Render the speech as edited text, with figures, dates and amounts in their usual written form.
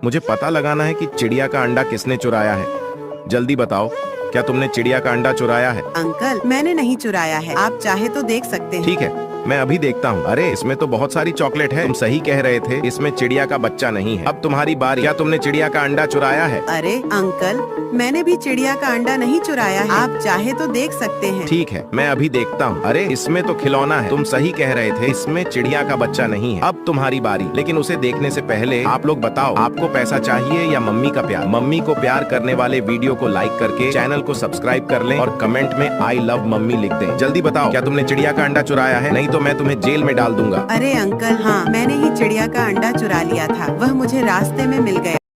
मुझे पता लगाना है कि चिड़िया का अंडा किसने चुराया है। जल्दी बताओ, क्या तुमने चिड़िया का अंडा चुराया है? अंकल, मैंने नहीं चुराया है। आप चाहे तो देख सकते हैं। ठीक है, मैं अभी देखता हूँ। अरे इसमें तो बहुत सारी चॉकलेट है। तुम सही कह रहे थे, इसमें चिड़िया का बच्चा नहीं है। अब तुम्हारी बारी। क्या तुमने चिड़िया का अंडा चुराया है? अरे अंकल, मैंने भी चिड़िया का अंडा नहीं चुराया है। आप चाहे तो देख सकते हैं। ठीक है, मैं अभी देखता हूँ। अरे इसमें तो खिलौना है। तुम सही कह रहे थे, इसमें चिड़िया का बच्चा नहीं है। अब तुम्हारी बारी। लेकिन उसे देखने से पहले आप लोग बताओ, आपको पैसा चाहिए या मम्मी का प्यार? मम्मी को प्यार करने वाले वीडियो को लाइक करके चैनल को सब्सक्राइब कर लें और कमेंट में आई लव मम्मी लिख दें। जल्दी बताओ, क्या तुमने चिड़िया का अंडा चुराया है? नहीं तो मैं तुम्हें जेल में डाल दूंगा। अरे अंकल, हाँ, मैंने ही चिड़िया का अंडा चुरा लिया था। वह मुझे रास्ते में मिल गया